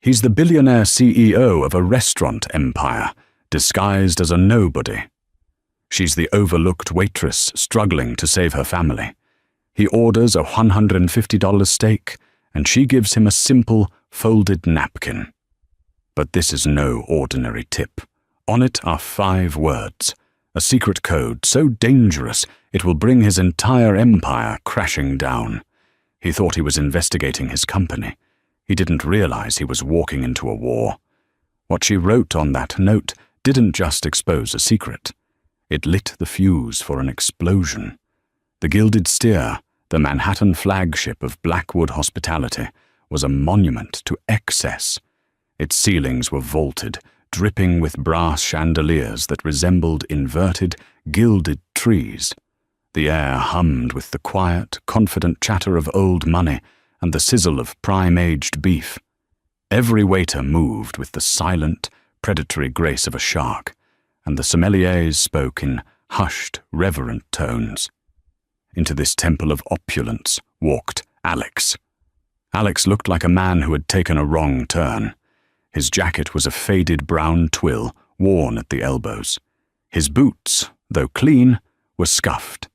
He's the billionaire CEO of a restaurant empire, disguised as a nobody. She's the overlooked waitress struggling to save her family. He orders a $150 steak, and she gives him a simple, folded napkin. But this is no ordinary tip. On it are 5 words, a secret code so dangerous it will bring his entire empire crashing down. He thought he was investigating his company. He didn't realize he was walking into a war. What she wrote on that note didn't just expose a secret. It lit the fuse for an explosion. The Gilded Steer, the Manhattan flagship of Blackwood hospitality, was a monument to excess. Its ceilings were vaulted, dripping with brass chandeliers that resembled inverted, gilded trees. The air hummed with the quiet, confident chatter of old money and the sizzle of prime-aged beef. Every waiter moved with the silent, predatory grace of a shark, and the sommeliers spoke in hushed, reverent tones. Into this temple of opulence walked Alex. Alex looked like a man who had taken a wrong turn. His jacket was a faded brown twill, worn at the elbows. His boots, though clean, were scuffed.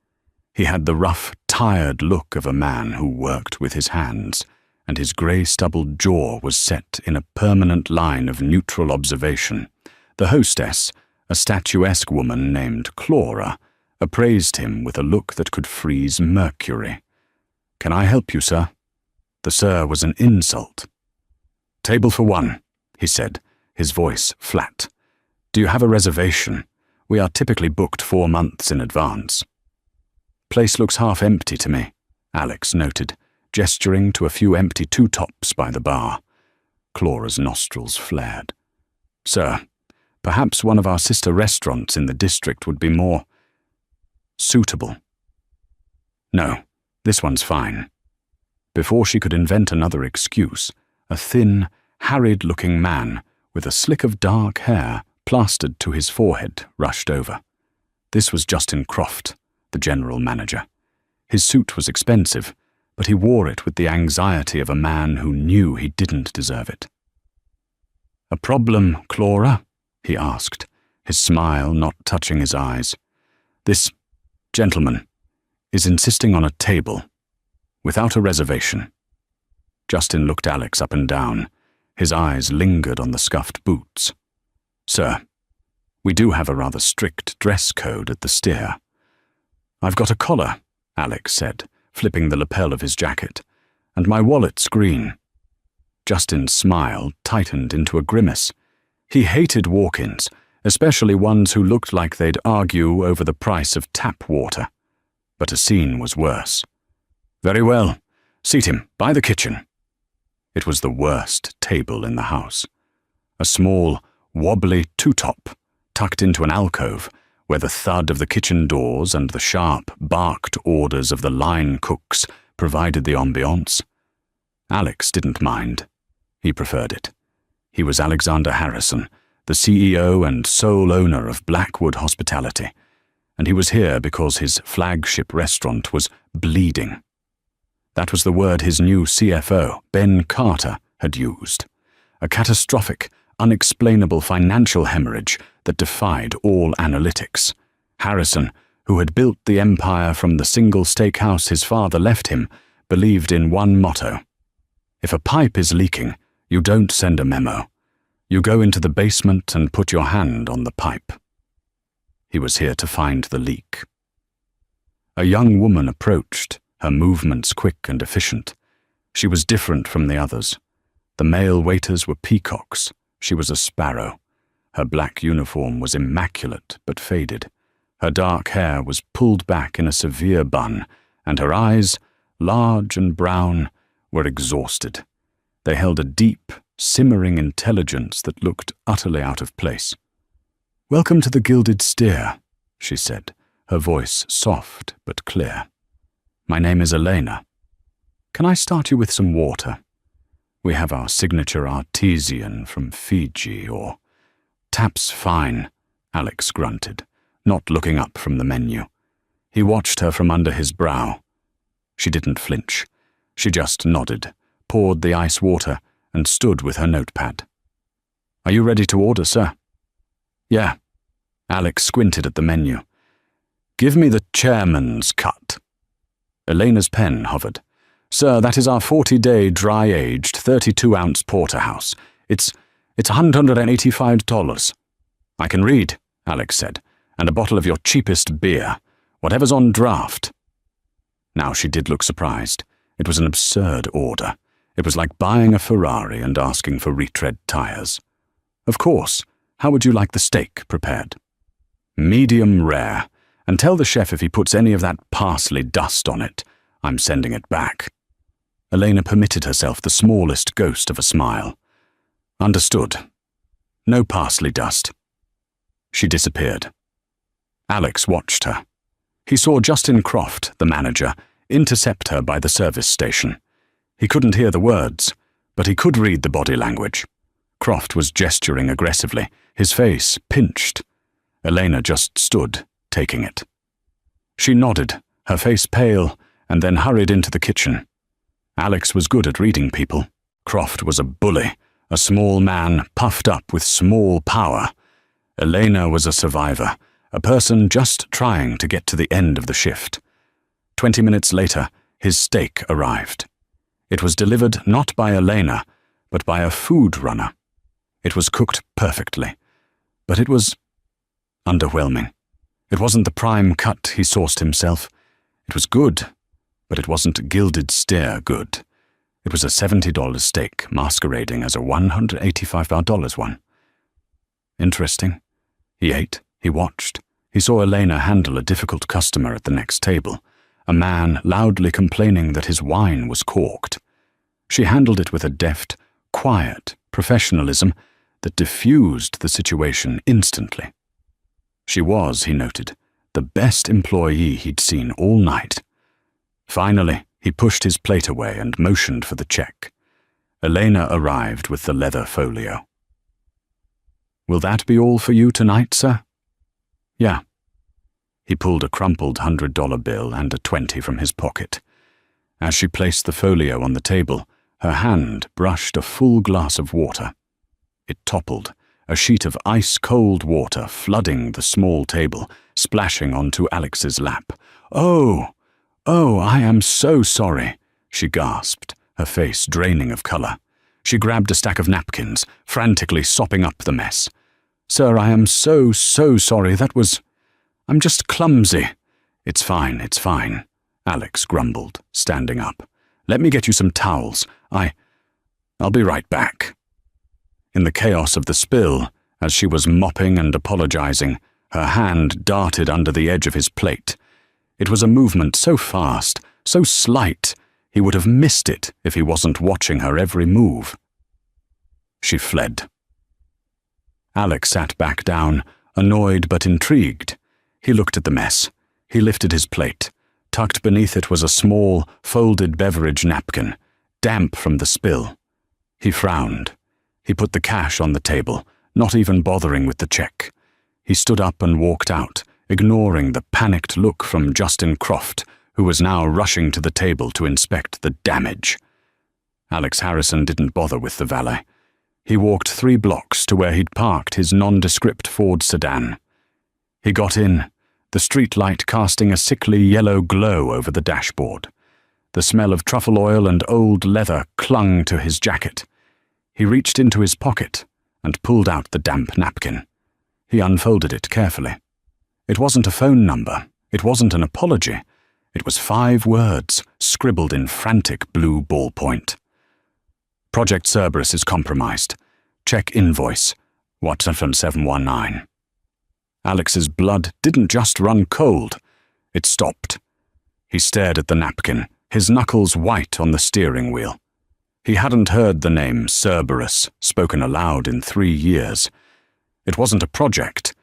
He had the rough, tired look of a man who worked with his hands, and his grey-stubbled jaw was set in a permanent line of neutral observation. The hostess, a statuesque woman named Clara, appraised him with a look that could freeze mercury. "Can I help you, sir?" The sir was an insult. "Table for 1, he said, his voice flat. "Do you have a reservation? We are typically booked 4 months in advance." "Place looks half empty to me," Alex noted, gesturing to a few empty 2-tops by the bar. Clara's nostrils flared. "Sir, perhaps one of our sister restaurants in the district would be more suitable." "No, this one's fine." Before she could invent another excuse, a thin, harried-looking man with a slick of dark hair plastered to his forehead rushed over. This was Justin Croft, the general manager. His suit was expensive, but he wore it with the anxiety of a man who knew he didn't deserve it. "A problem, Clara?" he asked, his smile not touching his eyes. "This gentleman is insisting on a table, without a reservation." Justin looked Alex up and down. His eyes lingered on the scuffed boots. "Sir, we do have a rather strict dress code at the Steer." "I've got a collar," Alex said, flipping the lapel of his jacket, "and my wallet's green." Justin's smile tightened into a grimace. He hated walk-ins, especially ones who looked like they'd argue over the price of tap water. But a scene was worse. "Very well. Seat him by the kitchen." It was the worst table in the house. A small, wobbly 2-top, tucked into an alcove, where the thud of the kitchen doors and the sharp, barked orders of the line cooks provided the ambiance. Alex didn't mind. He preferred it. He was Alexander Harrison, the CEO and sole owner of Blackwood Hospitality, and he was here because his flagship restaurant was bleeding. That was the word his new CFO, Ben Carter, had used. A catastrophic, unexplainable financial hemorrhage that defied all analytics. Harrison, who had built the empire from the single steakhouse his father left him, believed in one motto: if a pipe is leaking, you don't send a memo. You go into the basement and put your hand on the pipe. He was here to find the leak. A young woman approached, her movements quick and efficient. She was different from the others. The male waiters were peacocks. She was a sparrow. Her black uniform was immaculate but faded. Her dark hair was pulled back in a severe bun, and her eyes, large and brown, were exhausted. They held a deep, simmering intelligence that looked utterly out of place. "Welcome to the Gilded Steer," she said, her voice soft but clear. "My name is Elena. Can I start you with some water? We have our signature artesian from Fiji, or—" "Tap's fine," Alex grunted, not looking up from the menu. He watched her from under his brow. She didn't flinch. She just nodded, poured the ice water, and stood with her notepad. "Are you ready to order, sir?" "Yeah." Alex squinted at the menu. "Give me the chairman's cut." Elena's pen hovered. "Sir, that is our 40-day dry-aged 32-ounce porterhouse. It's $185. "I can read," Alex said, "and a bottle of your cheapest beer. Whatever's on draft." Now she did look surprised. It was an absurd order. It was like buying a Ferrari and asking for retread tires. "Of course. How would you like the steak prepared?" "Medium rare. And tell the chef if he puts any of that parsley dust on it, I'm sending it back." Elena permitted herself the smallest ghost of a smile. "Understood. No parsley dust." She disappeared. Alex watched her. He saw Justin Croft, the manager, intercept her by the service station. He couldn't hear the words, but he could read the body language. Croft was gesturing aggressively, his face pinched. Elena just stood, taking it. She nodded, her face pale, and then hurried into the kitchen. Alex was good at reading people. Croft was a bully, a small man puffed up with small power. Elena was a survivor, a person just trying to get to the end of the shift. 20 minutes later, his steak arrived. It was delivered not by Elena, but by a food runner. It was cooked perfectly, but it was underwhelming. It wasn't the prime cut he sourced himself. It was good, but it wasn't gilded steer good. It was a $70 steak masquerading as a $185 one. Interesting. He ate, he watched. He saw Elena handle a difficult customer at the next table, a man loudly complaining that his wine was corked. She handled it with a deft, quiet professionalism that diffused the situation instantly. She was, he noted, the best employee he'd seen all night. Finally, he pushed his plate away and motioned for the check. Elena arrived with the leather folio. "Will that be all for you tonight, sir?" "Yeah." He pulled a crumpled $100 bill and a 20 from his pocket. As she placed the folio on the table, her hand brushed a full glass of water. It toppled, a sheet of ice-cold water flooding the small table, splashing onto Alex's lap. "Oh, I am so sorry," she gasped, her face draining of color. She grabbed a stack of napkins, frantically sopping up the mess. "Sir, I am so sorry. I'm just clumsy." It's fine," Alex grumbled, standing up. "Let me get you some towels. I'll be right back." In the chaos of the spill, as she was mopping and apologizing, her hand darted under the edge of his plate. It was a movement so fast, so slight, he would have missed it if he wasn't watching her every move. She fled. Alex sat back down, annoyed but intrigued. He looked at the mess. He lifted his plate. Tucked beneath it was a small, folded beverage napkin, damp from the spill. He frowned. He put the cash on the table, not even bothering with the check. He stood up and walked out, ignoring the panicked look from Justin Croft, who was now rushing to the table to inspect the damage. Alex Harrison didn't bother with the valet. He walked 3 blocks to where he'd parked his nondescript Ford sedan. He got in, the streetlight casting a sickly yellow glow over the dashboard. The smell of truffle oil and old leather clung to his jacket. He reached into his pocket and pulled out the damp napkin. He unfolded it carefully. It wasn't a phone number. It wasn't an apology. It was 5 words, scribbled in frantic blue ballpoint. "Project Cerberus is compromised. Check invoice. Waitress 719. Alex's blood didn't just run cold. It stopped. He stared at the napkin, his knuckles white on the steering wheel. He hadn't heard the name Cerberus spoken aloud in 3 years. It wasn't a project.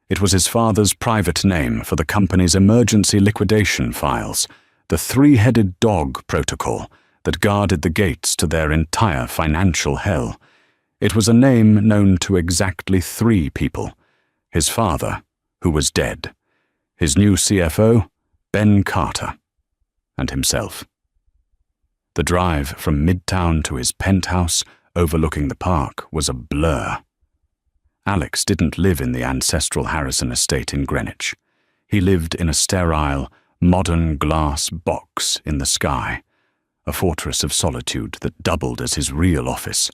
It was his father's private name for the company's emergency liquidation files, the 3-headed dog protocol that guarded the gates to their entire financial hell. It was a name known to exactly 3 people. His father, who was dead, his new CFO, Ben Carter, and himself. The drive from Midtown to his penthouse overlooking the park was a blur. Alex didn't live in the ancestral Harrison estate in Greenwich. He lived in a sterile, modern glass box in the sky, a fortress of solitude that doubled as his real office.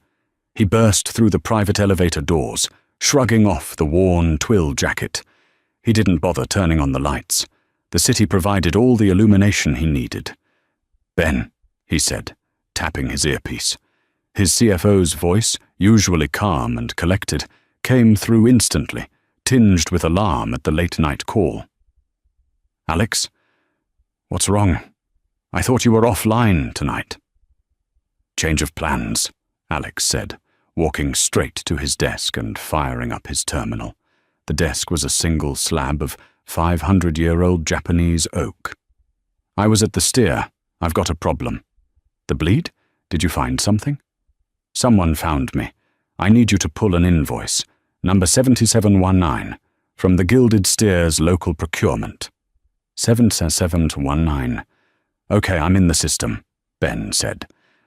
He burst through the private elevator doors, shrugging off the worn twill jacket. He didn't bother turning on the lights. The city provided all the illumination he needed. "Ben," he said, tapping his earpiece. His CFO's voice, usually calm and collected, came through instantly, tinged with alarm at the late-night call. "Alex? What's wrong? I thought you were offline tonight." "Change of plans," Alex said, walking straight to his desk and firing up his terminal. The desk was a single slab of 500-year-old Japanese oak. "I was at the steer. I've got a problem." "The bleed? Did you find something?" "Someone found me. I need you to pull an invoice, number 7719, from the Gilded Steer's local procurement." 7719. "Okay, I'm in the system," Ben said.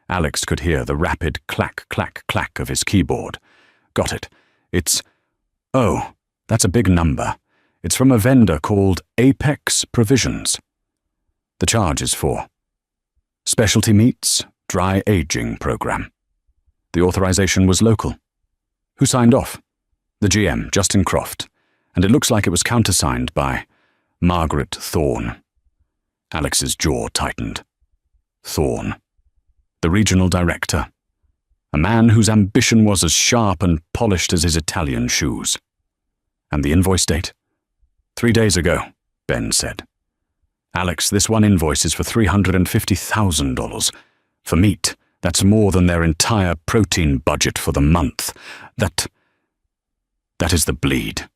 Alex could hear the rapid clack, clack, clack of his keyboard. "Got it. It's... Oh, that's a big number. It's from a vendor called Apex Provisions. The charge is for specialty meats, dry aging program. The authorization was local. Who signed off? The GM, Justin Croft, and it looks like it was countersigned by Margaret Thorne." Alex's jaw tightened. Thorne. The regional director. A man whose ambition was as sharp and polished as his Italian shoes. "And the invoice date?" 3 days ago, Ben said. "Alex, this one invoice is for $350,000. For meat, that's more than their entire protein budget for the month. That is the bleed."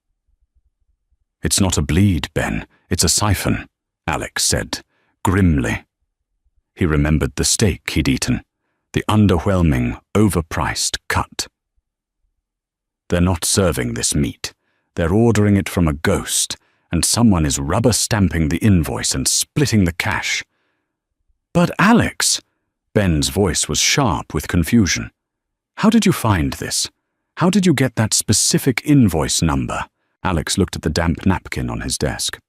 "It's not a bleed, Ben. It's a siphon," Alex said, grimly. He remembered the steak he'd eaten, the underwhelming, overpriced cut. "They're not serving this meat. They're ordering it from a ghost, and someone is rubber-stamping the invoice and splitting the cash." "But Alex," Ben's voice was sharp with confusion. "How did you find this? How did you get that specific invoice number?" Alex looked at the damp napkin on his desk.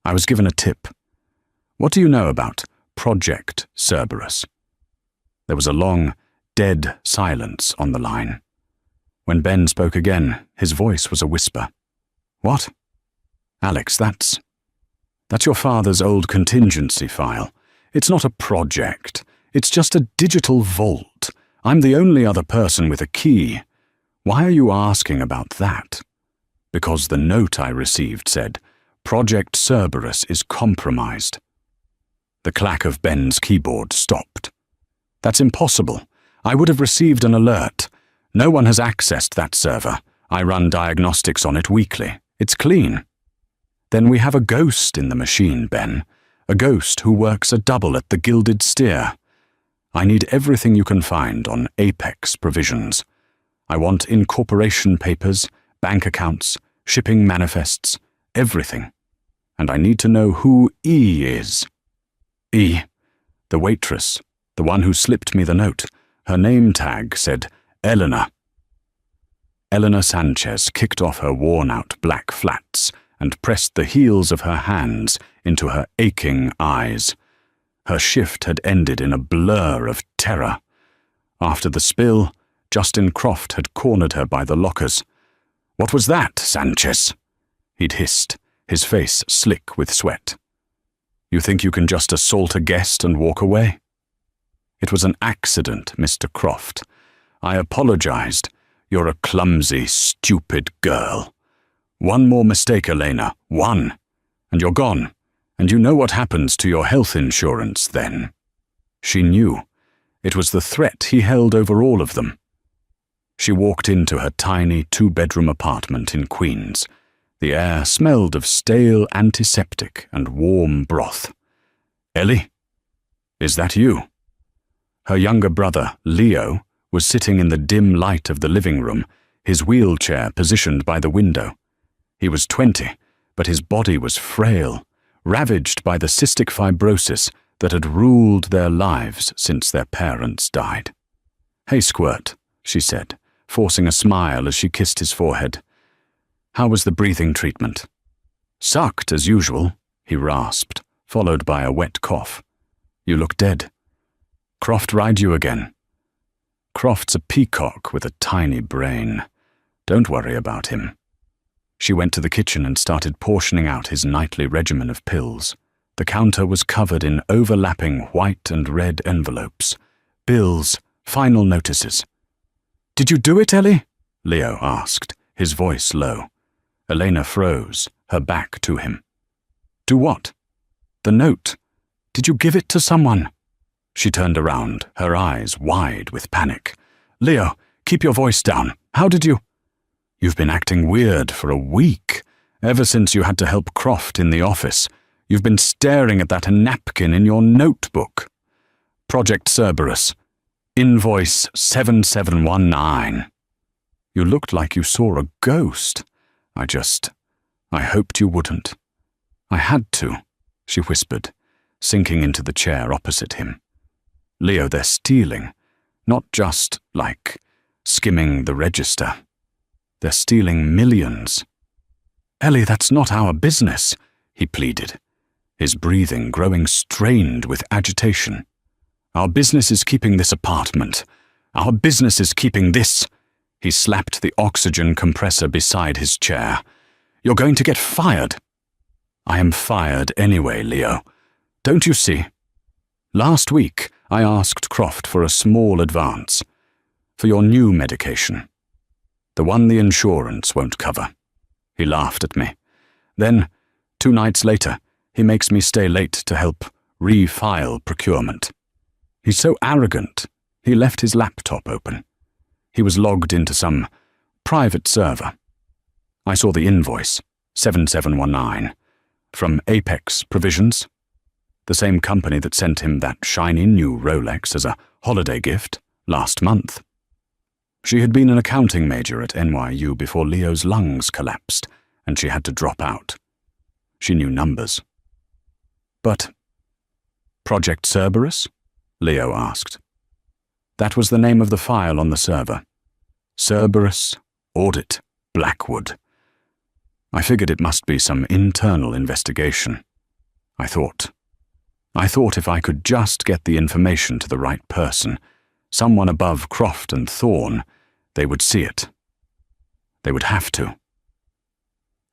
"I was given a tip. What do you know about Project Cerberus?" There was a long, dead silence on the line. When Ben spoke again, his voice was a whisper. "What?" "Alex, that's your father's old contingency file. It's not a project. It's just a digital vault. I'm the only other person with a key. Why are you asking about that?" "Because the note I received said, Project Cerberus is compromised." The clack of Ben's keyboard stopped. "That's impossible. I would have received an alert. No one has accessed that server. I run diagnostics on it weekly. It's clean." "Then we have a ghost in the machine, Ben. A ghost who works a double at the Gilded Steer. I need everything you can find on Apex Provisions. I want incorporation papers, bank accounts, shipping manifests, everything. And I need to know who E is." "E? The waitress, the one who slipped me the note. Her name tag said Eleanor." Eleanor Sanchez kicked off her worn-out black flats and pressed the heels of her hands into her aching eyes. Her shift had ended in a blur of terror. After the spill, Justin Croft had cornered her by the lockers. "What was that, Sanchez?" he'd hissed, his face slick with sweat. "You think you can just assault a guest and walk away?" "It was an accident, Mr. Croft. I apologized. You're a clumsy, stupid girl. One more mistake, Elena. One. And you're gone. And you know what happens to your health insurance then." She knew. It was the threat he held over all of them. She walked into her tiny two-bedroom apartment in Queens. The air smelled of stale antiseptic and warm broth. "Ellie? Is that you?" Her younger brother, Leo, was sitting in the dim light of the living room, his wheelchair positioned by the window. He was 20, but his body was frail, ravaged by the cystic fibrosis that had ruled their lives since their parents died. "Hey, Squirt," she said, forcing a smile as she kissed his forehead. "How was the breathing treatment?" "Sucked, as usual," he rasped, followed by a wet cough. "You look dead. Croft ride you again?" "Croft's a peacock with a tiny brain. Don't worry about him." She went to the kitchen and started portioning out his nightly regimen of pills. The counter was covered in overlapping white and red envelopes. Bills, final notices. "Did you do it, Ellie?" Leo asked, his voice low. Elena froze, her back to him. "Do what?" "The note. Did you give it to someone?" She turned around, her eyes wide with panic. "Leo, keep your voice down. How did you—" "You've been acting weird for a week. Ever since you had to help Croft in the office. You've been staring at that napkin in your notebook. Project Cerberus. Invoice 7719. You looked like you saw a ghost. I hoped you wouldn't." "I had to," she whispered, sinking into the chair opposite him. "Leo, they're stealing. Not just, skimming the register. They're stealing millions." "Ellie, that's not our business," he pleaded, his breathing growing strained with agitation. "Our business is keeping this apartment. Our business is keeping this—" He slapped the oxygen compressor beside his chair. "You're going to get fired." "I am fired anyway, Leo. Don't you see? Last week, I asked Croft for a small advance. For your new medication. The one the insurance won't cover." He laughed at me. Then, 2 nights later, he makes me stay late to help refile procurement. He's so arrogant, he left his laptop open. He was logged into some private server. I saw the invoice, 7719, from Apex Provisions, the same company that sent him that shiny new Rolex as a holiday gift last month. She had been an accounting major at NYU before Leo's lungs collapsed and she had to drop out. She knew numbers. "But Project Cerberus?" Leo asked. "That was the name of the file on the server. Cerberus, Audit, Blackwood. I figured it must be some internal investigation. I thought if I could just get the information to the right person, someone above Croft and Thorne, they would see it. They would have to.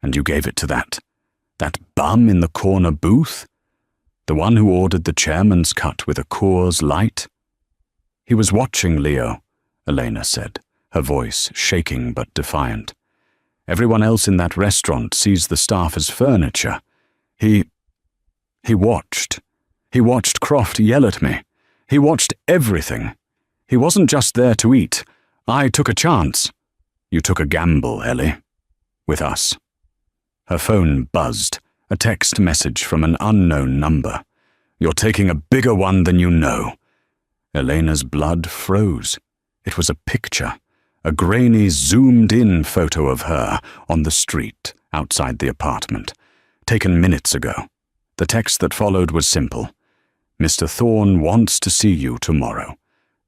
And you gave it to that bum in the corner booth? The one who ordered the chairman's cut with a Coors Light?" "He was watching Leo," Elena said, her voice shaking but defiant. "Everyone else in that restaurant sees the staff as furniture. He watched. He watched Croft yell at me. He watched everything. He wasn't just there to eat. I took a chance." "You took a gamble, Ellie. With us." Her phone buzzed, a text message from an unknown number. "You're taking a bigger one than you know." Elena's blood froze. It was a picture, a grainy, zoomed-in photo of her on the street outside the apartment, taken minutes ago. The text that followed was simple. "Mr. Thorne wants to see you tomorrow.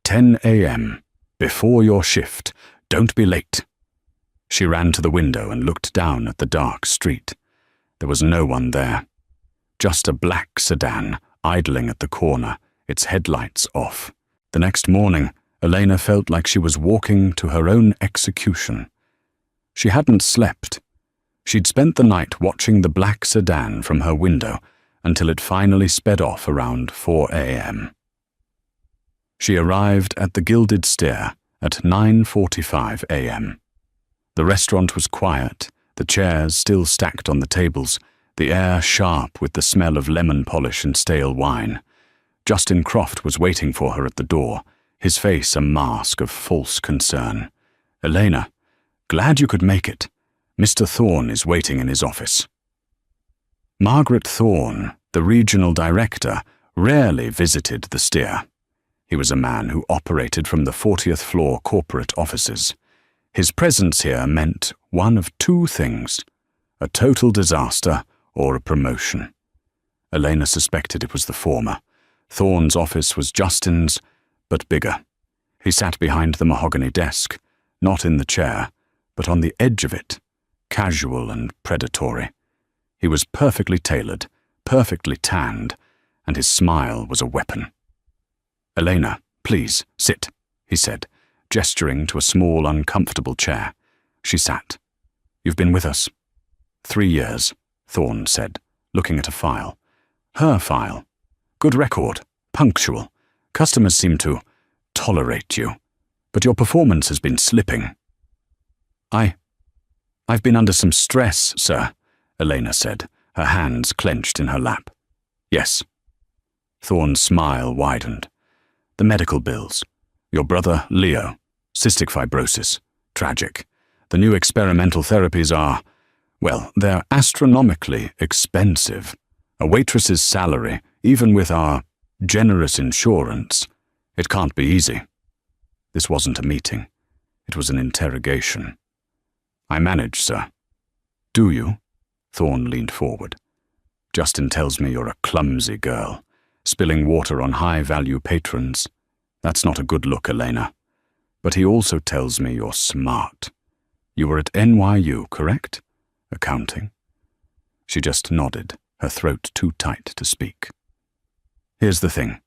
10 a.m. Before your shift. Don't be late." She ran to the window and looked down at the dark street. There was no one there. Just a black sedan idling at the corner, its headlights off. The next morning, Elena felt like she was walking to her own execution. She hadn't slept. She'd spent the night watching the black sedan from her window until it finally sped off around 4 a.m. She arrived at the Gilded Stair at 9:45 a.m. The restaurant was quiet, the chairs still stacked on the tables, the air sharp with the smell of lemon polish and stale wine. Justin Croft was waiting for her at the door, his face a mask of false concern. "Elena, glad you could make it. Mr. Thorne is waiting in his office." Margaret Thorne, the regional director, rarely visited the Stair. He was a man who operated from the 40th floor corporate offices. His presence here meant one of 2 things, a total disaster or a promotion. Elena suspected it was the former. Thorne's office was Justin's, but bigger. He sat behind the mahogany desk, not in the chair, but on the edge of it, casual and predatory. He was perfectly tailored, perfectly tanned, and his smile was a weapon. "Elena, please, sit," he said, gesturing to a small, uncomfortable chair. She sat. "You've been with us." 3 years, Thorne said, looking at a file. Her file. Good record, punctual. Customers seem to tolerate you, but your performance has been slipping. I've been under some stress, sir," Elena said, her hands clenched in her lap. "Yes." Thorne's smile widened. "The medical bills. Your brother, Leo. Cystic fibrosis. Tragic. The new experimental therapies are, well, they're astronomically expensive. A waitress's salary, even with our generous insurance, it can't be easy." This wasn't a meeting. It was an interrogation. "I manage, sir." "Do you?" Thorne leaned forward. "Justin tells me you're a clumsy girl, spilling water on high-value patrons. That's not a good look, Elena. But he also tells me you're smart. You were at NYU, correct? Accounting?" She just nodded, her throat too tight to speak. "Here's the thing."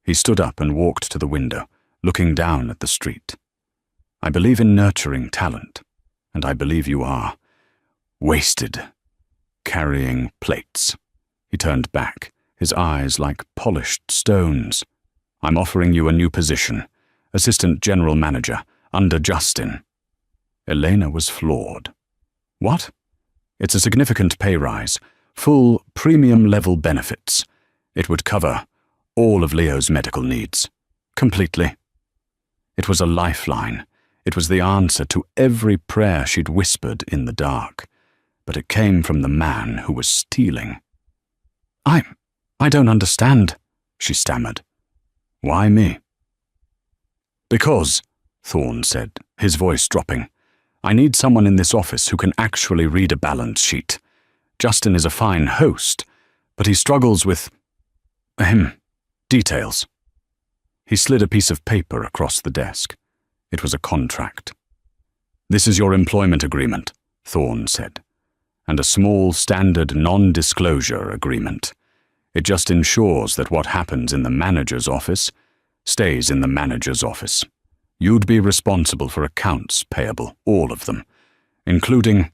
He stood up and walked to the window, looking down at the street. "I believe in nurturing talent, and I believe you are wasted, carrying plates." He turned back, his eyes like polished stones. "I'm offering you a new position, assistant general manager, under Justin." Elena was floored. "What?" "It's a significant pay rise, full premium-level benefits. It would cover all of Leo's medical needs. Completely." It was a lifeline. It was the answer to every prayer she'd whispered in the dark. But it came from the man who was stealing. I don't understand," she stammered. "Why me?" "Because," Thorne said, his voice dropping, "I need someone in this office who can actually read a balance sheet. Justin is a fine host, but he struggles with details." He slid a piece of paper across the desk. It was a contract. "This is your employment agreement," Thorne said, "and a small standard non-disclosure agreement. It just ensures that what happens in the manager's office stays in the manager's office. You'd be responsible for accounts payable, all of them, including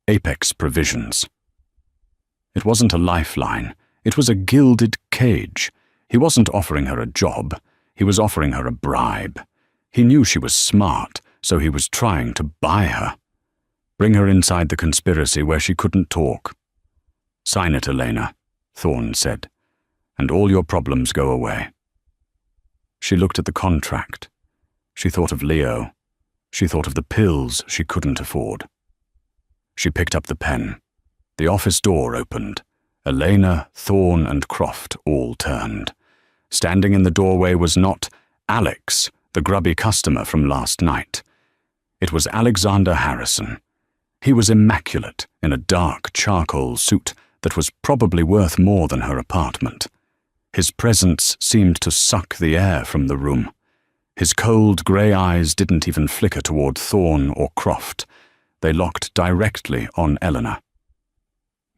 apex provisions." It wasn't a lifeline. It was a gilded cage. He wasn't offering her a job. He was offering her a bribe. He knew she was smart, so he was trying to buy her. Bring her inside the conspiracy where she couldn't talk. "Sign it, Elena," Thorne said, "and all your problems go away." She looked at the contract. She thought of Leo. She thought of the pills she couldn't afford. She picked up the pen. The office door opened. Elena, Thorne, and Croft all turned. Standing in the doorway was not Alex, the grubby customer from last night. It was Alexander Harrison. He was immaculate in a dark charcoal suit that was probably worth more than her apartment. His presence seemed to suck the air from the room. His cold grey eyes didn't even flicker toward Thorne or Croft. They locked directly on Eleanor.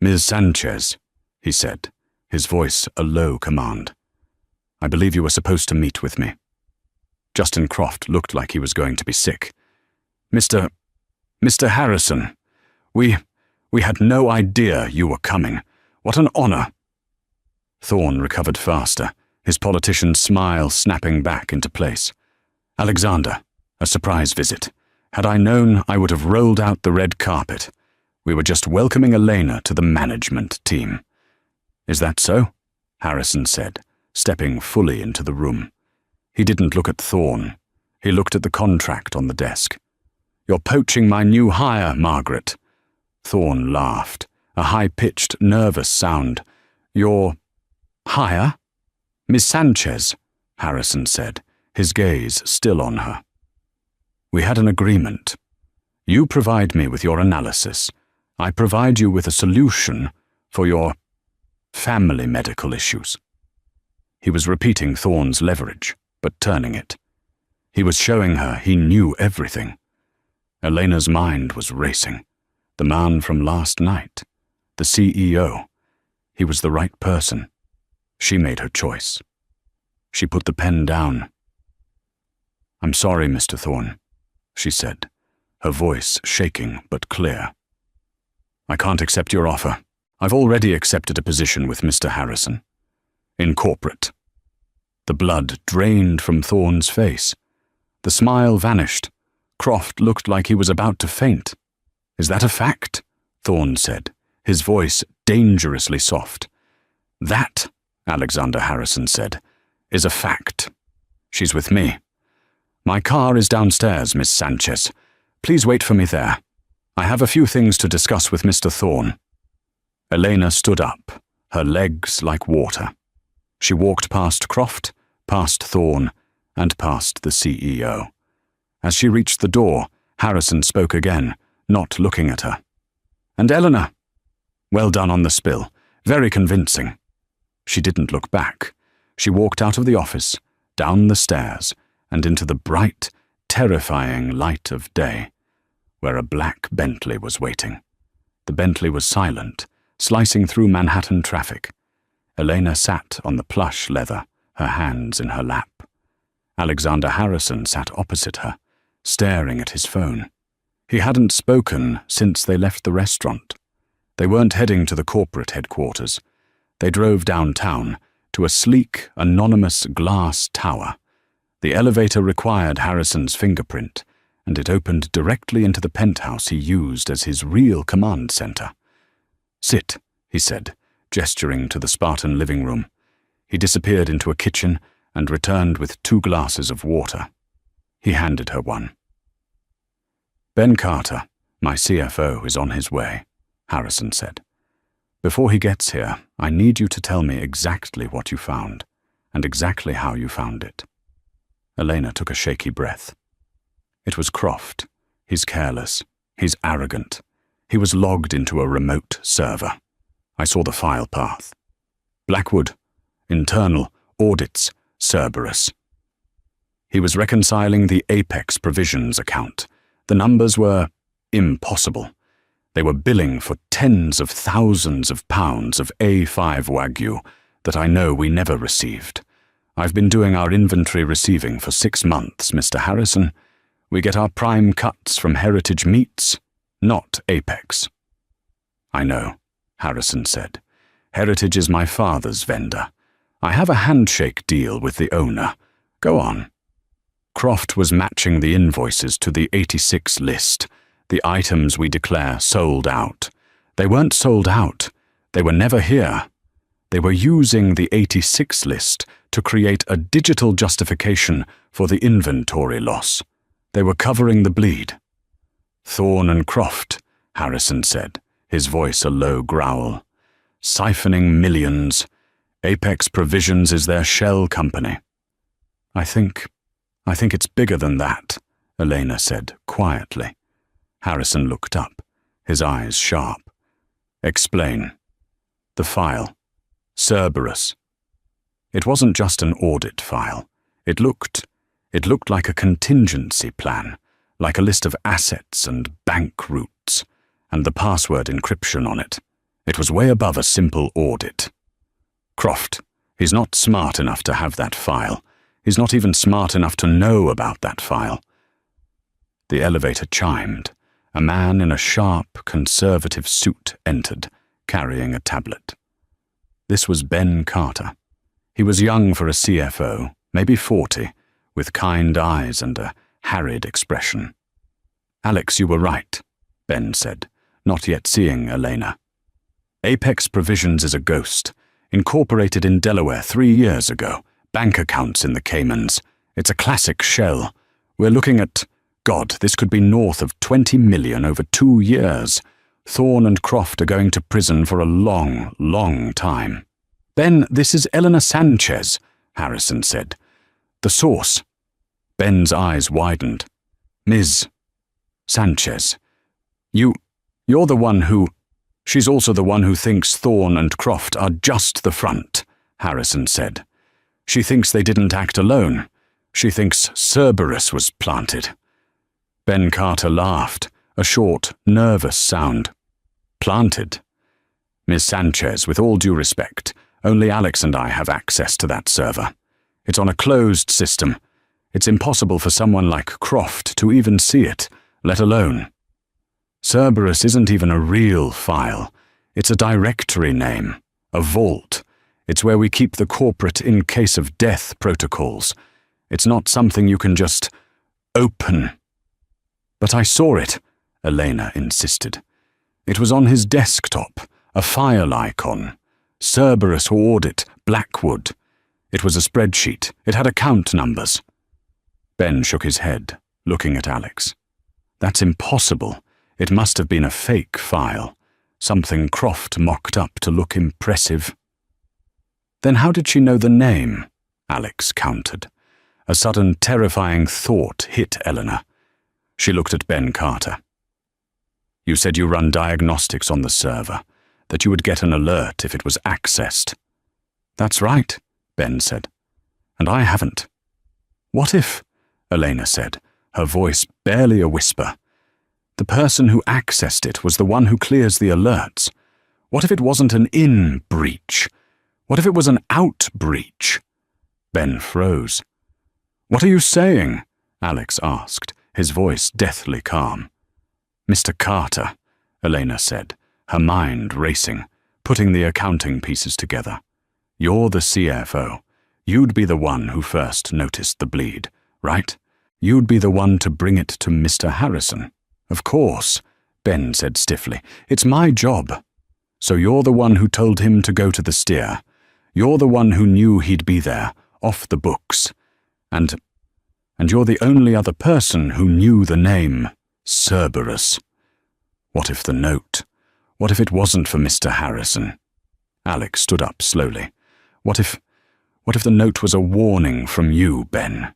"Ms. Sanchez," he said, his voice a low command. "I believe you were supposed to meet with me." Justin Croft looked like he was going to be sick. Mr. Harrison, we had no idea you were coming. What an honor." Thorne recovered faster, his politician's smile snapping back into place. "Alexander, a surprise visit. Had I known, I would have rolled out the red carpet. We were just welcoming Elena to the management team." "Is that so?" Harrison said, stepping fully into the room. He didn't look at Thorne. He looked at the contract on the desk. "You're poaching my new hire, Margaret." Thorne laughed, a high-pitched, nervous sound. "Your hire?" "Miss Sanchez," Harrison said, his gaze still on her. "We had an agreement. You provide me with your analysis. I provide you with a solution for your family medical issues." He was repeating Thorne's leverage, but turning it. He was showing her he knew everything. Elena's mind was racing. The man from last night, the CEO. He was the right person. She made her choice. She put the pen down. "I'm sorry, Mr. Thorne," she said, her voice shaking but clear. "I can't accept your offer. I've already accepted a position with Mr. Harrison. In corporate." The blood drained from Thorne's face. The smile vanished. Croft looked like he was about to faint. "Is that a fact?" Thorne said, his voice dangerously soft. "That," Alexander Harrison said, "is a fact. She's with me. My car is downstairs, Miss Sanchez. Please wait for me there. I have a few things to discuss with Mr. Thorne." Elena stood up, her legs like water. She walked past Croft, past Thorne, and past the CEO. As she reached the door, Harrison spoke again, not looking at her. "And Eleanor? Well done on the spill. Very convincing." She didn't look back. She walked out of the office, down the stairs, and into the bright, terrifying light of day, where a black Bentley was waiting. The Bentley was silent, slicing through Manhattan traffic. Elena sat on the plush leather, her hands in her lap. Alexander Harrison sat opposite her, staring at his phone. He hadn't spoken since they left the restaurant. They weren't heading to the corporate headquarters. They drove downtown to a sleek, anonymous glass tower. The elevator required Harrison's fingerprint, and it opened directly into the penthouse he used as his real command center. "Sit," he said, gesturing to the Spartan living room. He disappeared into a kitchen and returned with 2 glasses of water. He handed her one. "Ben Carter, my CFO, is on his way," Harrison said. "Before he gets here, I need you to tell me exactly what you found, and exactly how you found it." Elena took a shaky breath. It was Croft. He's careless. He's arrogant. He was logged into a remote server. I saw the file path. Blackwood, internal, audits, Cerberus. He was reconciling the Apex Provisions account. The numbers were impossible. They were billing for tens of thousands of pounds of A5 Wagyu that I know we never received. I've been doing our inventory receiving for 6 months, Mr. Harrison. We get our prime cuts from Heritage Meats, not Apex. "I know," Harrison said. "Heritage is my father's vendor. I have a handshake deal with the owner. Go on." Croft was matching the invoices to the 86 list, the items we declare sold out. They weren't sold out. They were never here. They were using the 86 list to create a digital justification for the inventory loss. They were covering the bleed. "Thorne and Croft," Harrison said, his voice a low growl. "Siphoning millions. Apex Provisions is their shell company." I think it's bigger than that," Elena said quietly. Harrison looked up, his eyes sharp. "Explain." "The file. Cerberus." It wasn't just an audit file. It looked like a contingency plan, like a list of assets and bank routes, and the password encryption on it. It was way above a simple audit. "Croft, he's not smart enough to have that file. He's not even smart enough to know about that file." The elevator chimed. A man in a sharp, conservative suit entered, carrying a tablet. This was Ben Carter. He was young for a CFO, maybe 40, with kind eyes and a harried expression. "Alex, you were right," Ben said, not yet seeing Elena. "Apex Provisions is a ghost, incorporated in Delaware 3 years ago, bank accounts in the Caymans. It's a classic shell. We're looking at, God, this could be north of 20 million over 2 years. Thorne and Croft are going to prison for a long, long time." "Ben, this is Eleanor Sanchez," Harrison said. "The source." Ben's eyes widened. "Ms. Sanchez, you're the one who—" "She's also the one who thinks Thorne and Croft are just the front," Harrison said. "She thinks they didn't act alone. She thinks Cerberus was planted. Ben Carter laughed, a short, nervous sound. Planted? Miss Sanchez, with all due respect, only Alex and I have access to that server. It's on a closed system. It's impossible for someone like Croft to even see it, let alone. Cerberus isn't even a real file. It's a directory name, a vault. It's where we keep the corporate in case of death protocols. It's not something you can just open. But I saw it, Elena insisted. It was on his desktop, a file icon. Cerberus Audit, Blackwood. It was a spreadsheet. It had account numbers. Ben shook his head, looking at Alex. That's impossible. It must have been a fake file. Something Croft mocked up to look impressive. Then how did she know the name? Alex countered. A sudden terrifying thought hit Eleanor. She looked at Ben Carter. You said you run diagnostics on the server, that you would get an alert if it was accessed. That's right, Ben said. And I haven't. What if, Elena said, her voice barely a whisper, the person who accessed it was the one who clears the alerts? What if it wasn't an in breach? What if it was an out breach? Ben froze. What are you saying? Alex asked, his voice deathly calm. Mr. Carter, Elena said, her mind racing, putting the accounting pieces together. You're the CFO. You'd be the one who first noticed the bleed, right? You'd be the one to bring it to Mr. Harrison. Of course, Ben said stiffly. It's my job. So you're the one who told him to go to the steer. You're the one who knew he'd be there, off the books. And you're the only other person who knew the name, Cerberus. What if the note? What if it wasn't for Mr. Harrison? Alex stood up slowly. What if the note was a warning from you, Ben?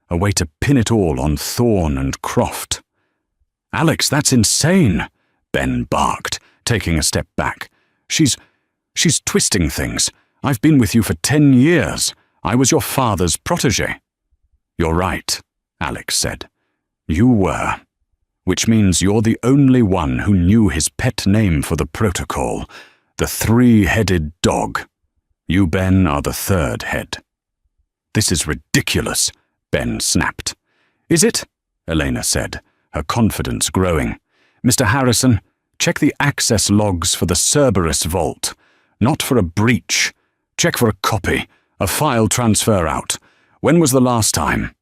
A way to pin it all on Thorne and Croft? Alex, that's insane, Ben barked, taking a step back. She's twisting things. I've been with you for 10 years. I was your father's protege. You're right, Alex said. You were. Which means you're the only one who knew his pet name for the protocol, the three-headed dog. You, Ben, are the third head. This is ridiculous, Ben snapped. Is it? Elena said, her confidence growing. Mr. Harrison, check the access logs for the Cerberus vault. Not for a breach. Check for a copy, a file transfer out. When was the last time?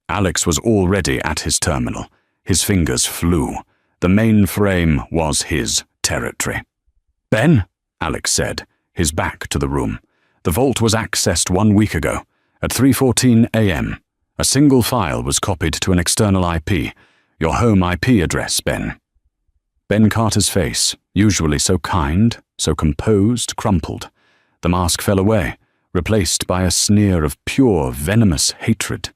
Alex was already at his terminal. His fingers flew. The mainframe was his territory. Ben, Alex said, his back to the room. The vault was accessed 1 week ago, at 3:14 a.m. A single file was copied to an external IP, your home IP address, Ben. Ben Carter's face, usually so kind, so composed, crumpled. The mask fell away, replaced by a sneer of pure, venomous hatred.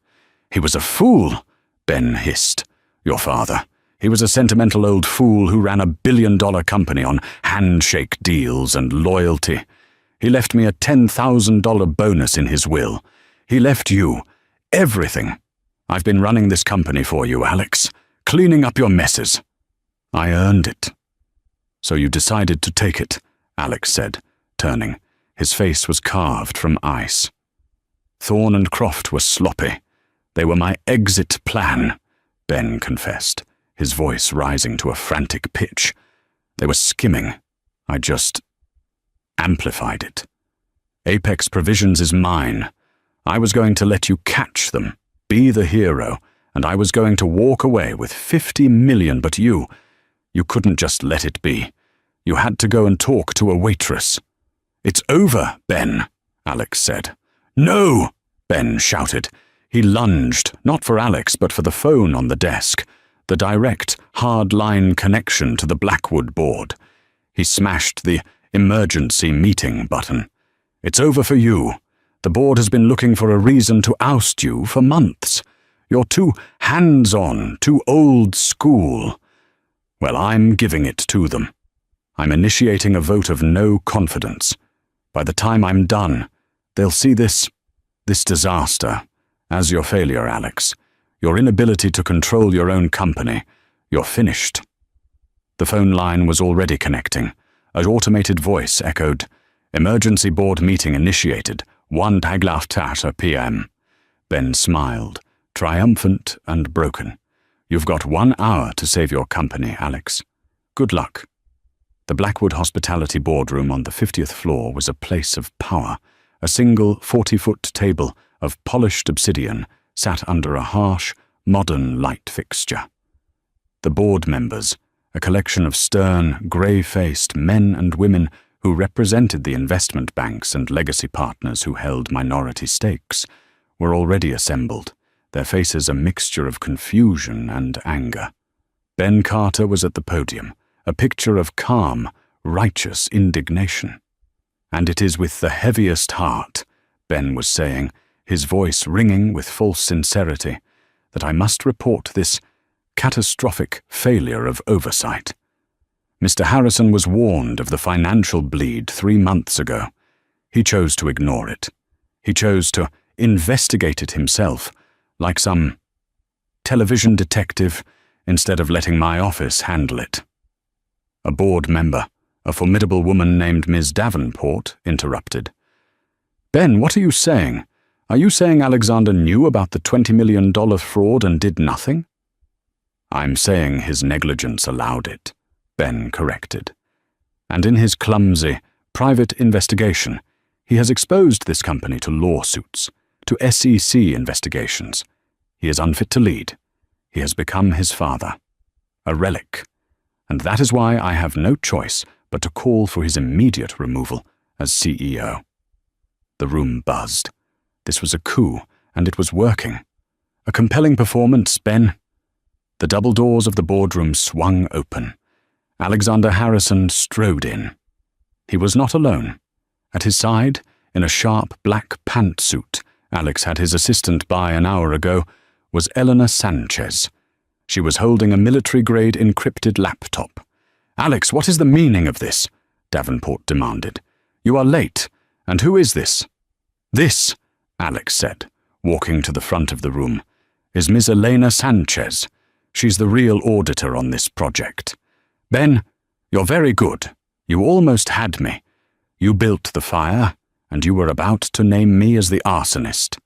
He was a fool, Ben hissed. Your father. He was a sentimental old fool who ran a billion-dollar company on handshake deals and loyalty. He left me a $10,000 bonus in his will. He left you everything. I've been running this company for you, Alex, cleaning up your messes. I earned it. So you decided to take it, Alex said, turning. His face was carved from ice. Thorne and Croft were sloppy. They were my exit plan, Ben confessed, his voice rising to a frantic pitch. They were skimming. I just amplified it. Apex Provisions is mine. I was going to let you catch them, be the hero, and I was going to walk away with 50 million, but you couldn't just let it be. You had to go and talk to a waitress. It's over, Ben, Alex said. No, Ben shouted. He lunged, not for Alex, but for the phone on the desk, the direct, hard-line connection to the Blackwood board. He smashed the emergency meeting button. It's over for you. The board has been looking for a reason to oust you for months. You're too hands-on, too old school. Well, I'm giving it to them. I'm initiating a vote of no confidence. By the time I'm done, they'll see this disaster As your failure, Alex, your inability to control your own company, you're finished. The phone line was already connecting. An automated voice echoed, "Emergency board meeting initiated, 1:00 p.m. Ben smiled, triumphant and broken. "You've got 1 hour to save your company, Alex. Good luck." The Blackwood Hospitality boardroom on the 50th floor was a place of power. A single 40-foot table of polished obsidian sat under a harsh, modern light fixture. The board members, a collection of stern, grey-faced men and women who represented the investment banks and legacy partners who held minority stakes, were already assembled, their faces a mixture of confusion and anger. Ben Carter was at the podium, a picture of calm, righteous indignation. "And it is with the heaviest heart," Ben was saying, his voice ringing with false sincerity, "that I must report this catastrophic failure of oversight. Mr. Harrison was warned of the financial bleed 3 months ago. He chose to ignore it. He chose to investigate it himself, like some television detective, instead of letting my office handle it." A board member, a formidable woman named Ms. Davenport, interrupted. "Ben, what are you saying? Are you saying Alexander knew about the $20 million fraud and did nothing?" "I'm saying his negligence allowed it," Ben corrected. "And in his clumsy, private investigation, he has exposed this company to lawsuits, to SEC investigations. He is unfit to lead. He has become his father, a relic. And that is why I have no choice but to call for his immediate removal as CEO." The room buzzed. This was a coup, and it was working. "A compelling performance, Ben." The double doors of the boardroom swung open. Alexander Harrison strode in. He was not alone. At his side, in a sharp black pantsuit Alex had his assistant buy an hour ago, was Eleanor Sanchez. She was holding a military-grade encrypted laptop. "Alex, what is the meaning of this?" Davenport demanded. "You are late. And who is this?" "This," Alex said, walking to the front of the room, "is Ms. Elena Sanchez. She's the real auditor on this project. Ben, you're very good. You almost had me. You built the fire, and you were about to name me as the arsonist."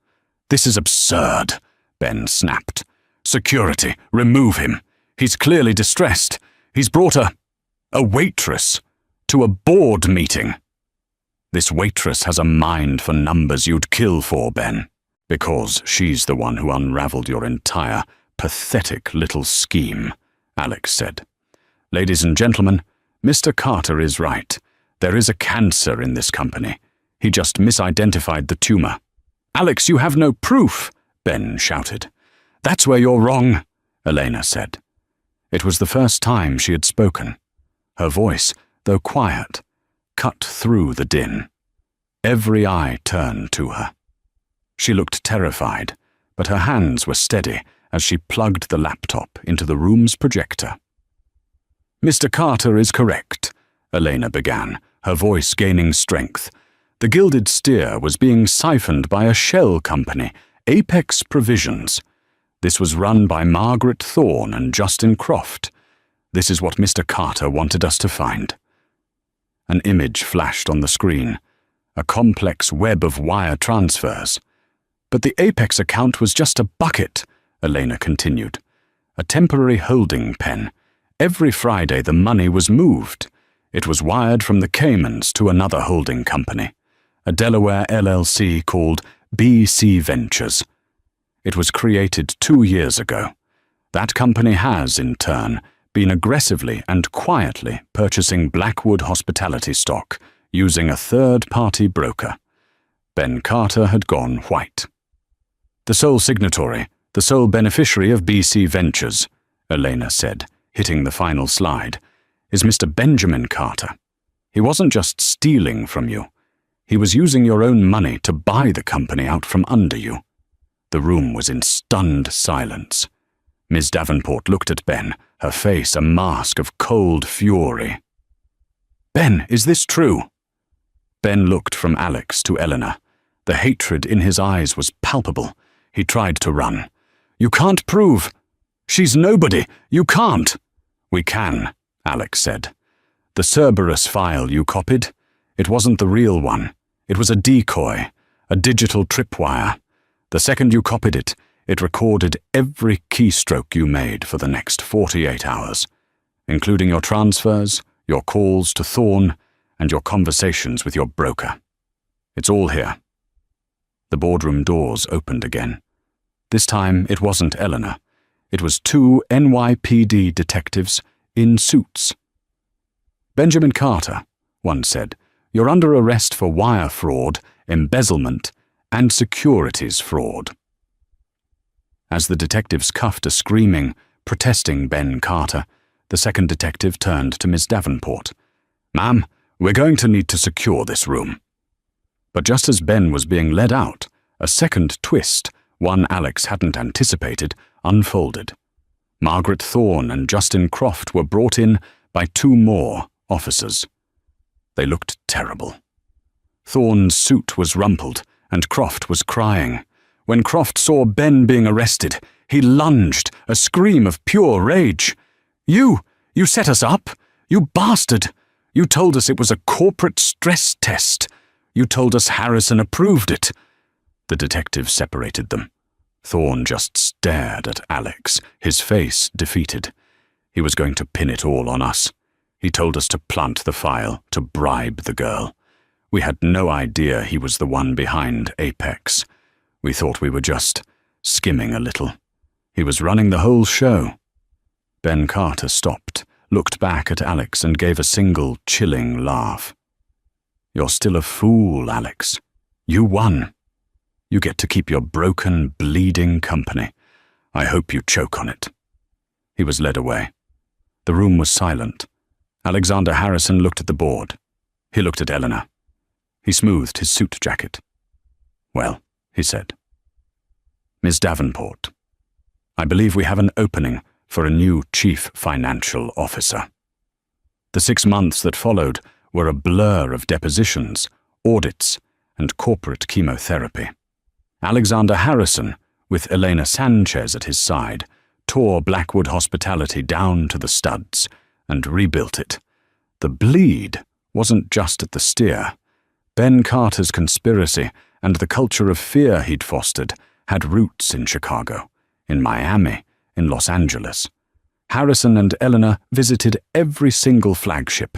"This is absurd," Ben snapped. "Security, remove him. He's clearly distressed. He's brought a waitress to a board meeting." "This waitress has a mind for numbers you'd kill for, Ben, because she's the one who unraveled your entire pathetic little scheme," Alex said. "Ladies and gentlemen, Mr. Carter is right. There is a cancer in this company. He just misidentified the tumor." "Alex, you have no proof," Ben shouted. "That's where you're wrong," Elena said. It was the first time she had spoken. Her voice, though quiet, cut through the din. Every eye turned to her. She looked terrified, but her hands were steady as she plugged the laptop into the room's projector. "Mr. Carter is correct," Elena began, her voice gaining strength. "The Gilded Steer was being siphoned by a shell company, Apex Provisions. This was run by Margaret Thorne and Justin Croft. This is what Mr. Carter wanted us to find." An image flashed on the screen, a complex web of wire transfers. "But the Apex account was just a bucket," Elena continued. "A temporary holding pen. Every Friday the money was moved. It was wired from the Caymans to another holding company, a Delaware LLC called BC Ventures. It was created 2 years ago. That company has, in turn, been aggressively and quietly purchasing Blackwood Hospitality stock using a third-party broker. Ben Carter had gone white. "The sole signatory, the sole beneficiary of BC Ventures," Elena said, hitting the final slide, "is Mr. Benjamin Carter. He wasn't just stealing from you. He was using your own money to buy the company out from under you." The room was in stunned silence. Ms. Davenport looked at Ben, her face a mask of cold fury. "Ben, is this true?" Ben looked from Alex to Eleanor. The hatred in his eyes was palpable. He tried to run. "You can't prove. She's nobody. You can't." "We can," Alex said. "The Cerberus file you copied, it wasn't the real one. It was a decoy, a digital tripwire. The second you copied it, it recorded every keystroke you made for the next 48 hours, including your transfers, your calls to Thorne, and your conversations with your broker. It's all here." The boardroom doors opened again. This time it wasn't Eleanor. It was 2 NYPD detectives in suits. "Benjamin Carter," one said, "you're under arrest for wire fraud, embezzlement, and securities fraud." As the detectives cuffed a screaming, protesting Ben Carter, the second detective turned to Miss Davenport. "Ma'am, we're going to need to secure this room." But just as Ben was being led out, a second twist, one Alex hadn't anticipated, unfolded. Margaret Thorne and Justin Croft were brought in by 2 more officers. They looked terrible. Thorne's suit was rumpled, and Croft was crying. When Croft saw Ben being arrested, he lunged, a scream of pure rage. You set us up! You bastard! You told us it was a corporate stress test. You told us Harrison approved it." The detective separated them. Thorne just stared at Alex, his face defeated. He was going to pin it all on us. He told us to plant the file, to bribe the girl. We had no idea he was the one behind Apex. We thought we were just skimming a little. He was running the whole show. Ben Carter stopped, looked back at Alex, and gave a single chilling laugh. "You're still a fool, Alex. You won. You get to keep your broken, bleeding company. I hope you choke on it." He was led away. The room was silent. Alexander Harrison looked at the board. He looked at Eleanor. He smoothed his suit jacket. "Well," he said. "Miss Davenport, I believe we have an opening for a new chief financial officer." The 6 months that followed were a blur of depositions, audits, and corporate chemotherapy. Alexander Harrison, with Elena Sanchez at his side, tore Blackwood Hospitality down to the studs and rebuilt it. The bleed wasn't just at the steer. Ben Carter's conspiracy and the culture of fear he'd fostered had roots in Chicago, in Miami, in Los Angeles. Harrison and Eleanor visited every single flagship.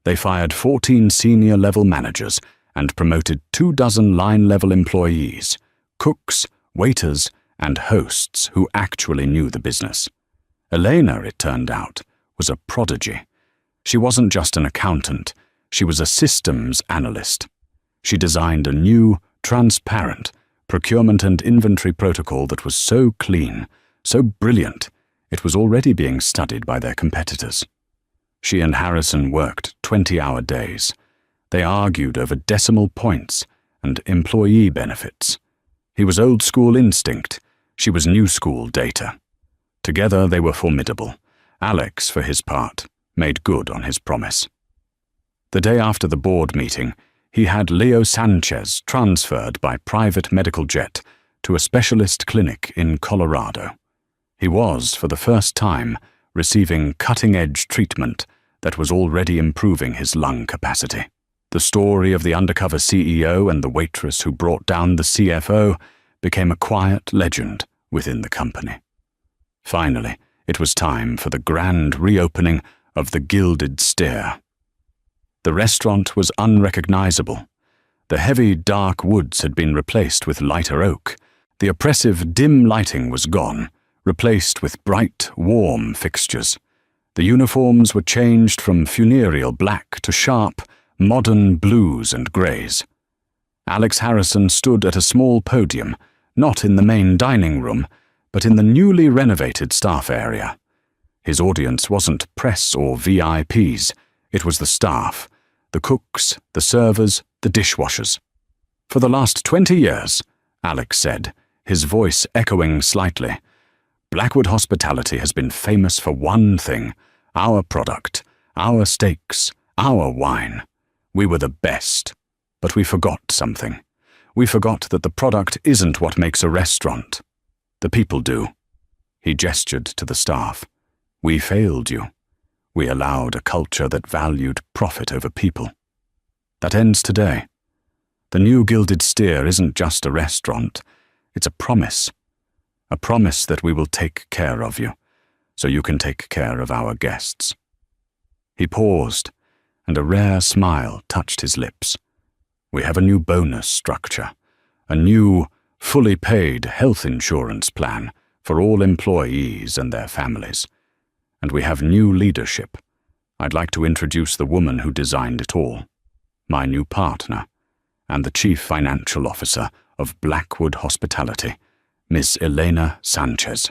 They fired 14 senior-level managers and promoted 24 line-level employees, cooks, waiters, and hosts who actually knew the business. Elena, it turned out, was a prodigy. She wasn't just an accountant, she was a systems analyst. She designed a new, transparent procurement and inventory protocol that was so clean, so brilliant, it was already being studied by their competitors. She and Harrison worked 20-hour days. They argued over decimal points and employee benefits. He was old-school instinct, she was new-school data. Together they were formidable. Alex, for his part, made good on his promise. The day after the board meeting, he had Leo Sanchez transferred by private medical jet to a specialist clinic in Colorado. He was, for the first time, receiving cutting-edge treatment that was already improving his lung capacity. The story of the undercover CEO and the waitress who brought down the CFO became a quiet legend within the company. Finally, it was time for the grand reopening of the Gilded Steer. The restaurant was unrecognizable. The heavy, dark woods had been replaced with lighter oak. The oppressive, dim lighting was gone, replaced with bright, warm fixtures. The uniforms were changed from funereal black to sharp, modern blues and greys. Alex Harrison stood at a small podium, not in the main dining room, but in the newly renovated staff area. His audience wasn't press or VIPs, it was the staff, the cooks, the servers, the dishwashers. "For the last 20 years, Alex said, his voice echoing slightly, Blackwood Hospitality has been famous for one thing, our product, our steaks, our wine. We were the best, but we forgot something. We forgot that the product isn't what makes a restaurant. The people do." He gestured to the staff. "We failed you. We allowed a culture that valued profit over people. That ends today. The new Gilded Steer isn't just a restaurant. It's a promise. A promise that we will take care of you, so you can take care of our guests." He paused, and a rare smile touched his lips. "We have a new bonus structure, a new, fully paid health insurance plan for all employees and their families. And we have new leadership. I'd like to introduce the woman who designed it all, my new partner, and the Chief Financial Officer of Blackwood Hospitality, Miss Elena Sanchez."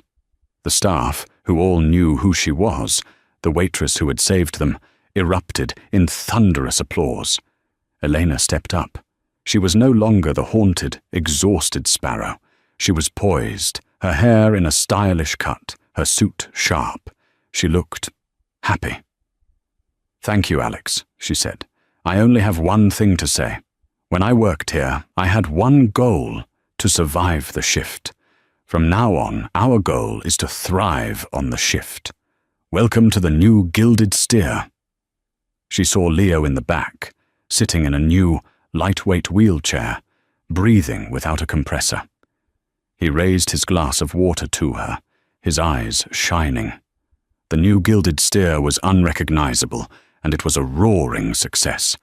The staff, who all knew who she was, the waitress who had saved them, erupted in thunderous applause. Elena stepped up. She was no longer the haunted, exhausted Sparrow. She was poised, her hair in a stylish cut, her suit sharp. She looked happy. "Thank you, Alex," she said. "I only have one thing to say. When I worked here, I had one goal: to survive the shift. From now on, our goal is to thrive on the shift. Welcome to the new Gilded Steer." She saw Leo in the back, sitting in a new, lightweight wheelchair, breathing without a compressor. He raised his glass of water to her, his eyes shining. The new Gilded Steer was unrecognizable, and it was a roaring success.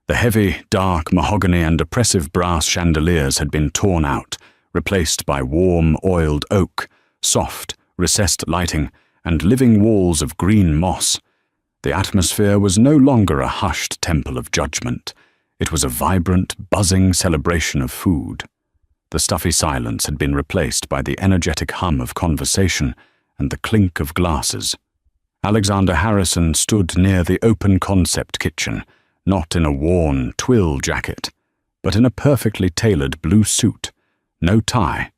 The heavy, dark mahogany and oppressive brass chandeliers had been torn out, replaced by warm, oiled oak, soft, recessed lighting, and living walls of green moss. The atmosphere was no longer a hushed temple of judgment. It was a vibrant, buzzing celebration of food. The stuffy silence had been replaced by the energetic hum of conversation and the clink of glasses. Alexander Harrison stood near the open-concept kitchen, not in a worn twill jacket, but in a perfectly tailored blue suit, no tie.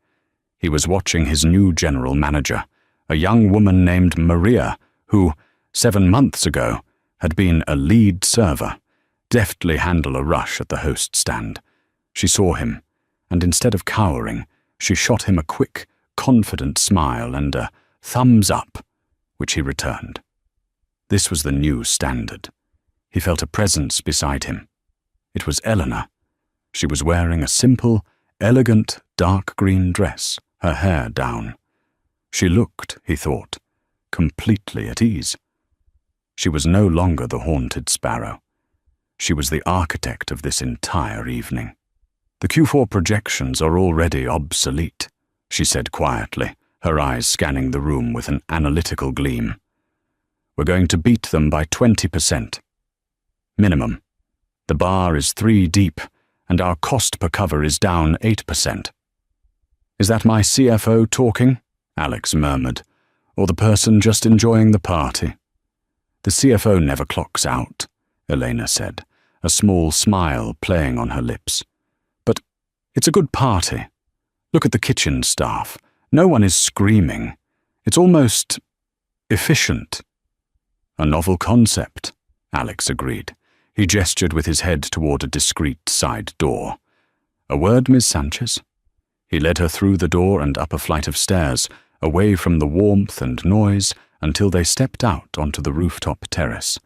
He was watching his new general manager, a young woman named Maria, who, 7 months ago, had been a lead server, deftly handle a rush at the host stand. She saw him, and instead of cowering, she shot him a quick, confident smile and a thumbs up, which he returned. This was the new standard. He felt a presence beside him. It was Eleanor. She was wearing a simple, elegant, dark green dress, her hair down. She looked, he thought, completely at ease. She was no longer the haunted Sparrow. She was the architect of this entire evening. "The Q4 projections are already obsolete," she said quietly, her eyes scanning the room with an analytical gleam. "We're going to beat them by 20%. Minimum. The bar is 3 deep, and our cost per cover is down 8%. "Is that my CFO talking?" Alex murmured, "or the person just enjoying the party?" "The CFO never clocks out," Elena said, a small smile playing on her lips. "But it's a good party. Look at the kitchen staff. No one is screaming. It's almost efficient." "A novel concept," Alex agreed. He gestured with his head toward a discreet side door. "A word, Miss Sanchez?" He led her through the door and up a flight of stairs, away from the warmth and noise, until they stepped out onto the rooftop terrace.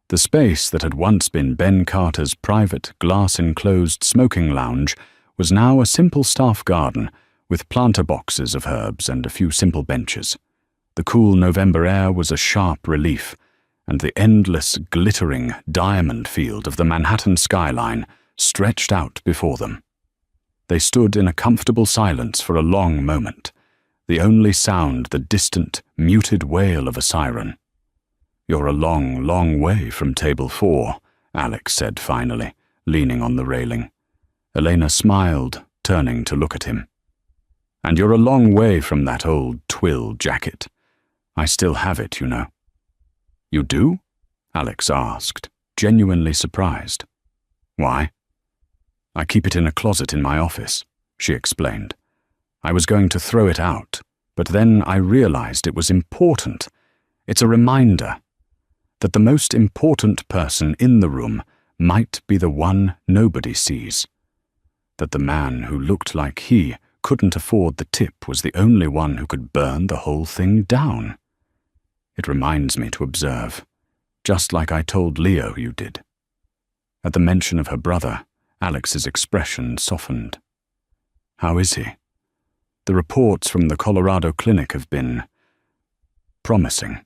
The space that had once been Ben Carter's private, glass-enclosed smoking lounge was now a simple staff garden with planter boxes of herbs and a few simple benches. The cool November air was a sharp relief, and the endless, glittering diamond field of the Manhattan skyline stretched out before them. They stood in a comfortable silence for a long moment, the only sound the distant, muted wail of a siren. "You're a long, long way from table 4, Alex said finally, leaning on the railing. Elena smiled, turning to look at him. "And you're a long way from that old twill jacket. I still have it, you know." "You do?" Alex asked, genuinely surprised. "Why?" "I keep it in a closet in my office," she explained. "I was going to throw it out, but then I realized it was important. It's a reminder that the most important person in the room might be the one nobody sees. that the man who looked like he couldn't afford the tip was the only one who could burn the whole thing down. It reminds me to observe, just like I told Leo you did. At the mention of her brother, Alex's expression softened. How is he? The reports from the Colorado clinic have been promising.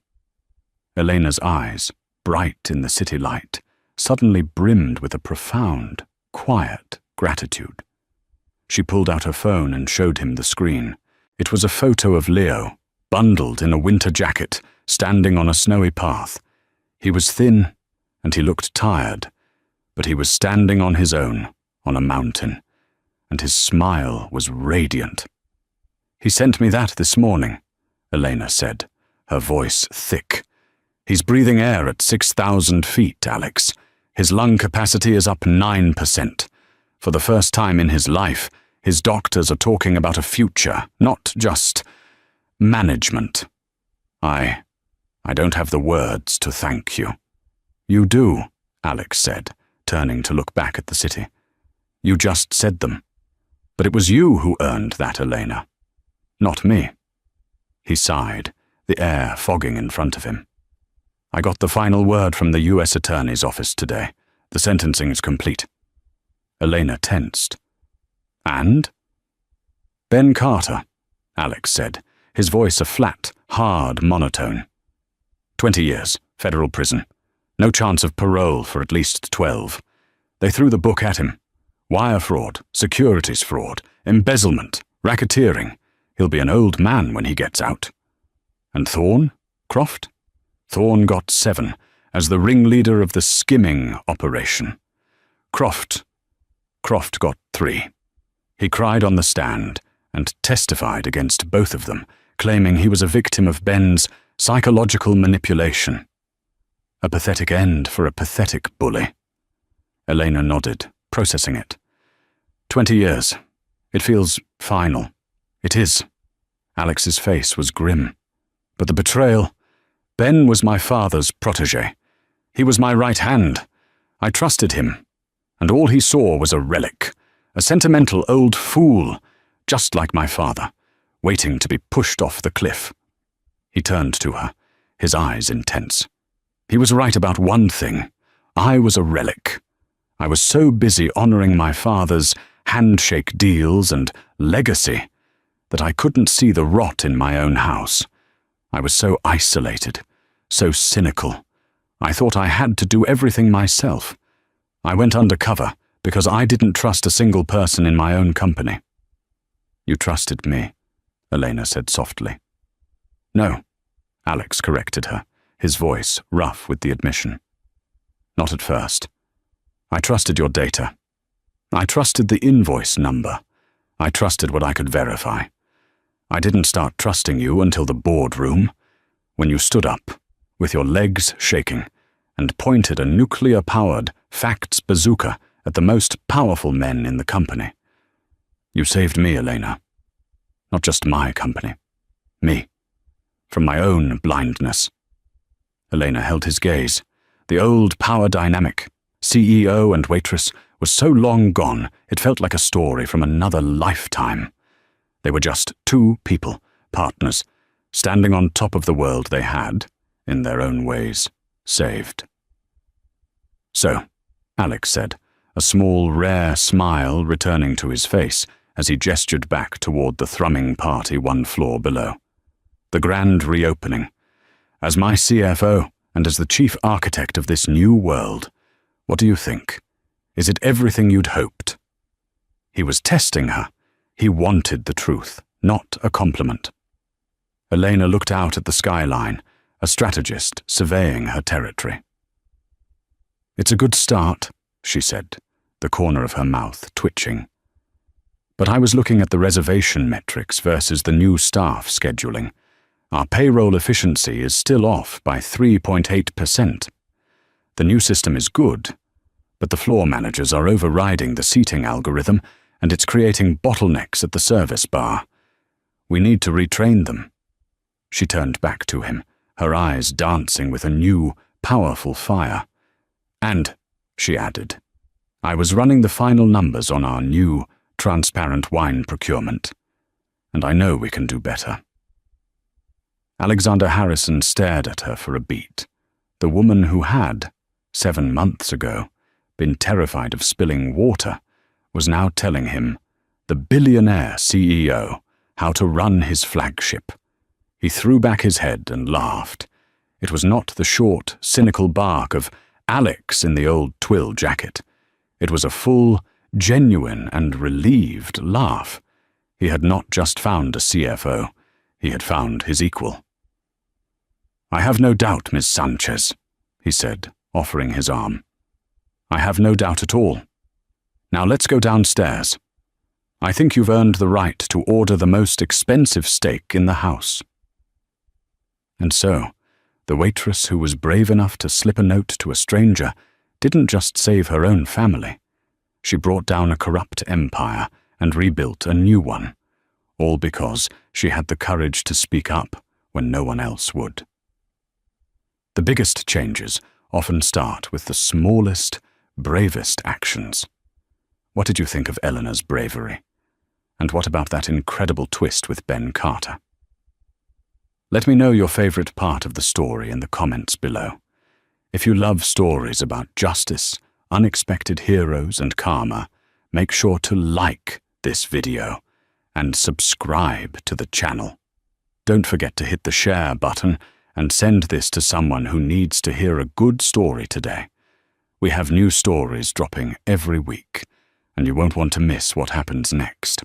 Elena's eyes, bright in the city light, suddenly brimmed with a profound, quiet gratitude. She pulled out her phone and showed him the screen. It was a photo of Leo, bundled in a winter jacket, standing on a snowy path. He was thin, and he looked tired, but he was standing on his own, on a mountain, and his smile was radiant. "He sent me that this morning," Elena said, her voice thick. "He's breathing air at 6,000 feet, Alex. His lung capacity is up 9%. For the first time in his life, his doctors are talking about a future, not just management. I don't have the words to thank you." "You do," Alex said, turning to look back at the city. "You just said them. But it was you who earned that, Elena. Not me." He sighed, the air fogging in front of him. "I got the final word from the U.S. Attorney's office today. The sentencing is complete." Elena tensed. "And?" "Ben Carter," Alex said, his voice a flat, hard monotone. 20 years, federal prison. No chance of parole for at least 12. They threw the book at him. Wire fraud, securities fraud, embezzlement, racketeering. He'll be an old man when he gets out. And Thorne? Croft? Thorne got 7, as the ringleader of the skimming operation. Croft got 3. He cried on the stand and testified against both of them, claiming he was a victim of Ben's psychological manipulation. A pathetic end for a pathetic bully. Elena nodded, processing it. 20 years. It feels final. It is. Alex's face was grim. But the betrayal. Ben was my father's protégé. He was my right hand. I trusted him. And all he saw was a relic, a sentimental old fool, just like my father, waiting to be pushed off the cliff. He turned to her, his eyes intense. He was right about one thing. I was a relic. I was so busy honoring my father's handshake deals and legacy that I couldn't see the rot in my own house. I was so isolated, so cynical. I thought I had to do everything myself. I went undercover because I didn't trust a single person in my own company. "You trusted me," Elena said softly. "No," Alex corrected her, his voice rough with the admission. "Not at first. I trusted your data. I trusted the invoice number. I trusted what I could verify. I didn't start trusting you until the boardroom, when you stood up, with your legs shaking, and pointed a nuclear-powered facts bazooka at the most powerful men in the company. You saved me, Elena. Not just my company. Me. From my own blindness." Elena held his gaze. The old power dynamic, CEO and Waitress, was so long gone it felt like a story from another lifetime. They were just 2 people, partners, standing on top of the world they had, in their own ways, saved. "So," Alex said, a small, rare smile returning to his face as he gestured back toward the thrumming party 1 floor below. "The grand reopening. As my CFO and as the chief architect of this new world, what do you think? Is it everything you'd hoped?" He was testing her. He wanted the truth, not a compliment. Elena looked out at the skyline, a strategist surveying her territory. "It's a good start," she said, the corner of her mouth twitching. "But I was looking at the reservation metrics versus the new staff scheduling. Our payroll efficiency is still off by 3.8%. The new system is good, but the floor managers are overriding the seating algorithm, and it's creating bottlenecks at the service bar. We need to retrain them." She turned back to him, her eyes dancing with a new, powerful fire. "And," she added, "I was running the final numbers on our new, transparent wine procurement. And I know we can do better." Alexander Harrison stared at her for a beat. The woman who had, 7 months ago, been terrified of spilling water was now telling him, the billionaire CEO, how to run his flagship. He threw back his head and laughed. It was not the short, cynical bark of Alex in the old twill jacket. It was a full, genuine and relieved laugh. He had not just found a CFO, he had found his equal. "I have no doubt, Miss Sanchez," he said, offering his arm. "I have no doubt at all. Now let's go downstairs. I think you've earned the right to order the most expensive steak in the house." And so, the waitress who was brave enough to slip a note to a stranger didn't just save her own family. She brought down a corrupt empire and rebuilt a new one, all because she had the courage to speak up when no one else would. The biggest changes often start with the smallest, bravest actions. What did you think of Eleanor's bravery? And what about that incredible twist with Ben Carter? Let me know your favorite part of the story in the comments below. If you love stories about justice, unexpected heroes, and karma, make sure to like this video and subscribe to the channel. Don't forget to hit the share button and send this to someone who needs to hear a good story today. We have new stories dropping every week, and you won't want to miss what happens next.